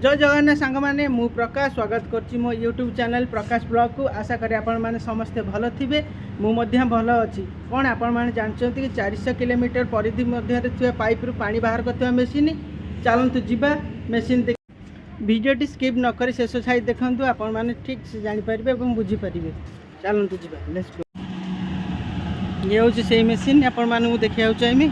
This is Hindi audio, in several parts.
जय जगन्नाथ सांग मैंने मु प्रकाश स्वागत करछि मो यूट्यूब चैनल प्रकाश ब्लॉग को। आशा करी आपण माने समस्ते भल थिबे। मु मध्य भल अछि। कोन आपण माने जानछंती कि 400 किलोमीटर परिधि मध्य रे थिबा पाइप रु पानी बाहर करथिबा मेसिन चलंतु जिबा मेसिन देख वीडियोटी स्किप न करी शेष साइड देखंतु आपण माने ठीक से जानि परिबे एवं बुझी परिबे। चलंतु जिबा लेट्स गो। ये होछि सेही मेसिन आपण माने मु देखियाउ चाहमी।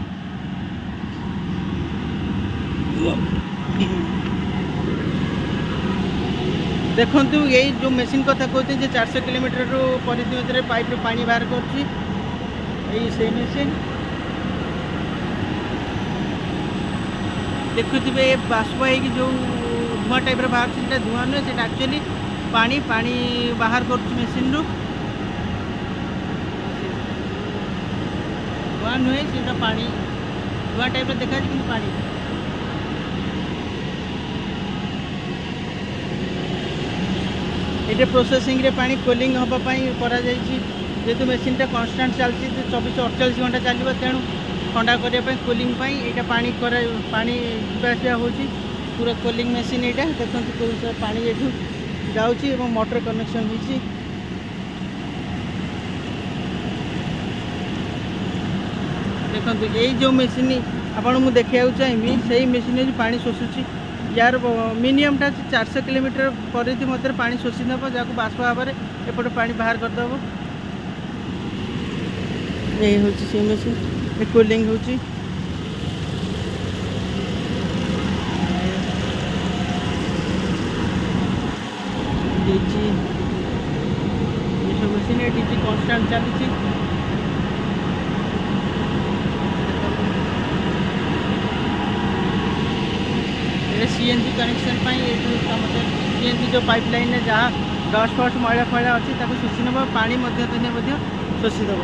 देखु यही जो मेसिन कथा कहते हैं 400 किलोमीटर परिधि मध्य पाइप पानी बाहर कर मेसिन देखुए ये बाष्प हो जो धुआं टाइप बाहर धुआं नुहे से एक्चुअली पानी पानी बाहर कर मेसिन रु धुआं नुहे से पानी धुआं टाइप देखा कि पानी ये प्रोसेसिंग रे पानी कूलिंग हाँपाई जेहेतु मेसीनटा कन्स्टाट चलती 24-48 घंटा चलो तेणु ठंडा करने कूलिंग यहाँ पानी पानी जावासिया हो पूरा कूलिंग मेसीन यहाँ देखते कौ पानी ये जाऊँगी मोटर कनेक्शन हो देखो यही जो मेसीन आपको देखा चाहिए से मेसीन पानी शोषुची यार मिनिममटा 400 किलोमीटर परिधि मध्य पानी शोषी नब जहाँ बाष्प भाव में एपटे पानी बाहर करदेव। यही हूँ से मेसीन कूलिंग हो मेसीन डीजी कन्स्टाट चली सीएनजी कनेक्शन सीएनजी जो पाइपलाइन में जहाँ डस्ट फस्ट मैला फैला अच्छी शोषी नब पानी दिने शोषीदेव।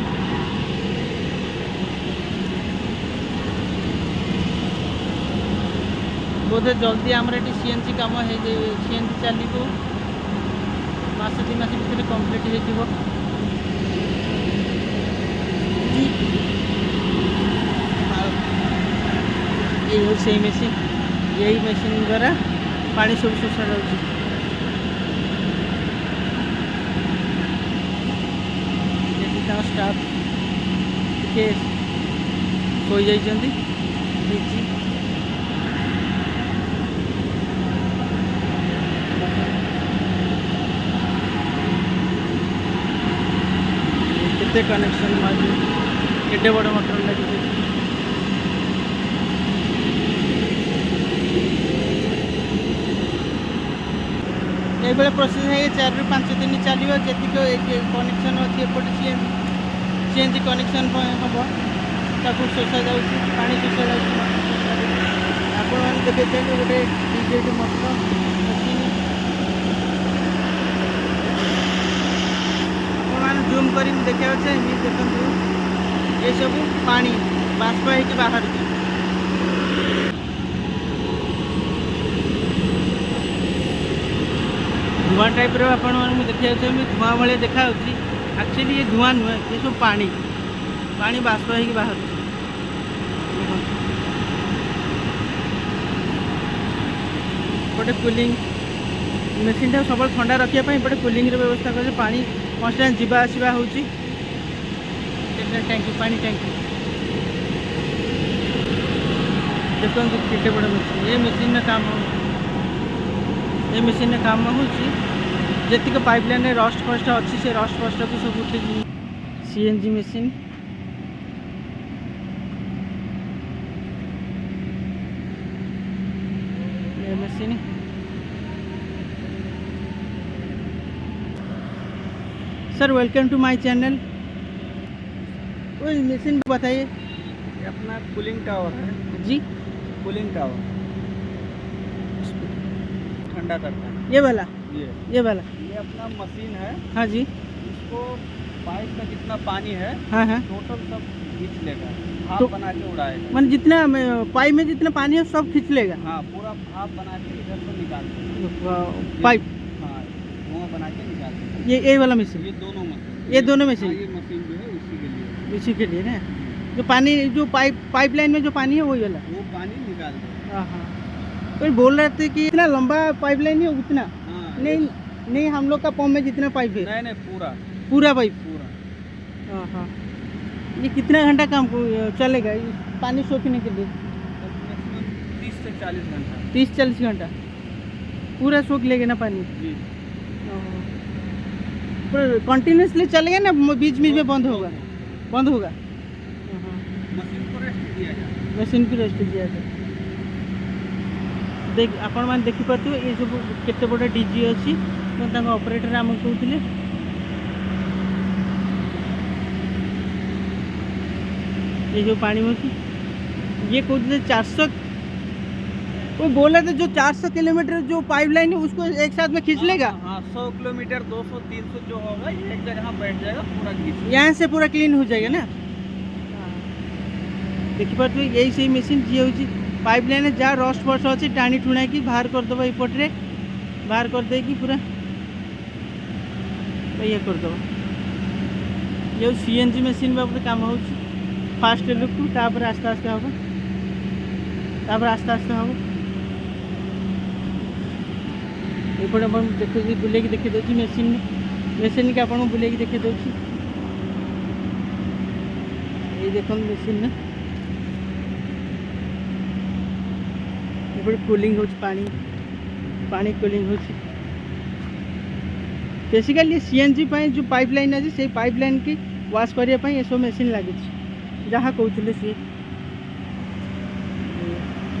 बोधे जल्दी आम सीएनजी कम सीएनजी चलो मास 2 मास भर कम्प्लीट हो से मेसीन यही मेसीन द्वारा पानी सब शोषा जाऊँगी। स्टाफ टे सो जाती केते कनेक्शन मारी एडे बड़ मोटर लगी ये प्रोसेस है 4 ରୁ 5 दिन चलो जी कनेक्शन अच्छी एपटे सीएनजी कनेक्शन हम शोषा जा पानी शोषा जा देखे चाहिए गोटे डीजे मोटर मशीन आप जूम कर देखा चाहिए देखो ये सब पानी बाष्प हो बाहर धुआं टाइप आपण देखा चाहिए धुआं भाई देखा एक्चुअली ये धुआं नुहे ये सब पानी पानी बाष्प हो बाहर पटे कूलिंग मेसीन टा सब ठंडा रखापी पटे कूलिंग व्यवस्था कर पानी कन्स्टाट जीवा आसवा हो टैंकी पानी टैंकी देखो केटे बड़ मेसीन ये मेसीन काम ये मेसीन काम हो जी पाइपलाइन में रस्ट फस्ट अच्छी से रस्ट फस्ट को सब उठे सीएनजी मेसीन ये machine sir welcome to my channel. वही मेसीन बताइए। ये अपना कूलिंग टावर है जी कूलिंग टावर ठंडा करता है ये वाला ये अपना मशीन है। हाँ जी इसको पाइप का जितना पानी है हाँ टोटल सब खींच लेगा भाप तो, बना के उड़ाएगा मतलब जितना पाइप में जितना पानी है सब खींच लेगा। हाँ पूरा भाप बना के इधर से निकाल देगा पाइप हाँ धुआं बना के निकाल देगा। ये वाला मशीन ये दोनों मशीन ये मशीन जो है उसी के लिए ना जो पानी जो पाइपलाइन में जो पानी है वही वाला वो पानी निकाल देगा। हाँ कोई बोल रहे थे कि इतना लंबा पाइपलाइन है उतना हाँ नहीं नहीं हम लोग का पंप में जितना पाइप है नहीं नहीं पूरा पूरा पाइप। पूरा हाँ ये कितना घंटा काम चलेगा ये पानी सोखने के लिए? मैक्सिमम 30 से 40 घंटा 30-40 घंटा पूरा सोख लेगा ना पानी? जी। पूरा कंटिन्यूसली चलेगा ना बीच बीच में बंद होगा? बंद होगा। मशीन को रेस्ट दिया जाए। मशीन की रेस्ट दिया देख आपण मैंने देखिपे ये सब केते बड़ा डीजी अच्छी ऑपरेटर आम कहते ये जो पानी में ये कहते 400 वो बोला था जो 400 किलोमीटर जो पाइपलाइन है उसको एक साथ में खींच लेगा। हाँ 100 किलोमीटर 200 300 जो होगा ये एक जगह बैठ जाएगा पूरा खींच यहाँ से पूरा क्लीन हो जाएगा ना। देखिपे यही सही मेसीन जी हूँ पाइपलाइन जहाँ रस्ट फस्ट अच्छी टाणी टुणा कि बाहर करदेव एपटे बाहर करदे पूरा ये करदेव। ये सीएनजी मेसीन बाबू काम हो फास्ट लुक तापर आस्ते आस्ते हम तापर आस्ते आस्ते हम एपटे आप देखिए बुले देखी दूसरी मेसीन के आपको बुले देखी दूसरी ये देख मेसीन में कूलिंग हो पानी कूलिंग हो बेसिकली सीएनजी जो पाइपलाइन अच्छी से पाइपलाइन की वाश करने ये सब मेसीन लगी जहाँ कहते सी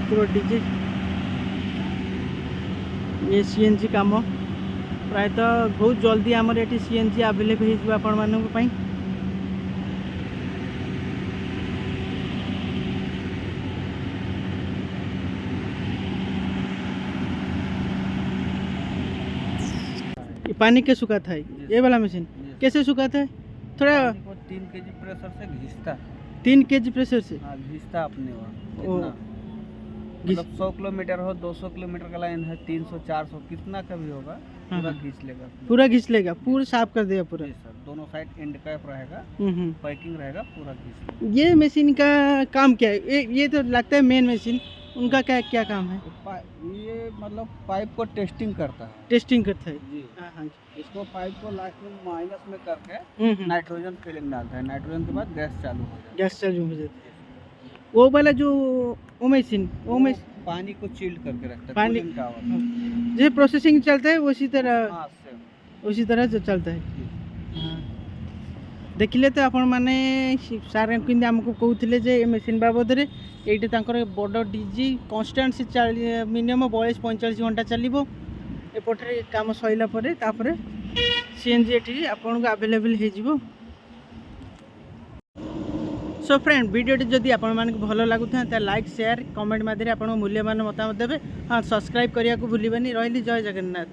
पूरा डीजे ये सीएनजी काम प्रायतः बहुत जल्दी आमर ये सीएनजी आवेलेबल हो आपण मानी। ये पानी के सुखाता है ये वाला मशीन कैसे सुखाता है? थोड़ा 3 kg प्रेशर से घिसता 3 kg प्रेशर से हाँ घिसता अपने वहाँ ओ, इतना मतलब 100 किलोमीटर हो 200 किलोमीटर का लाइन है 300 400 कितना का भी होगा हाँ, पूरा हाँ। घिस लेगा पूरा घिस लेगा पूरा साफ कर देगा पूरा। जी सर दोनों साइड एंड कैप रहेगा पैकिंग रहेगा पूरा घिस लेगा। ये मशीन का काम क्या है? ये तो लगता है मेन मशीन उनका क्या क्या काम है? ये मतलब पाइप को टेस्टिंग करता है टेस्टिंग करता है। जी हाँ हाँ इसको पाइप को लास्ट में माइनस में करके जी। नाइट्रोजन फिलिंग डालता है नाइट्रोजन के बाद गैस चालू हो जाता है। गैस चालू हो जाता है वो वाला जो वो मशीन पानी को चिल्ड करके रखता है पानी- कूलिंग टावर। जैसे प्रोसेसिंग चलता है हाँ सेम उसी तरह से चलता है। हाँ देखिले तो आपण मैंने सार आमको कहते जे मेसीन बाबद ये बड़ डीजी कन्स्टाट से मिनिमम 42-45 घंटा चलो एपटे कम सैला सीएनजी ये आपन को आवेलेबल हो। सो फ्रेंड वीडियोटी जदि आपण मानक भल लगुता लाइक शेयर कमेंट माध्यम आप मूल्यवान मतामत देवे। हाँ सब्सक्राइब करने को भूलि रही। जय जगन्नाथ।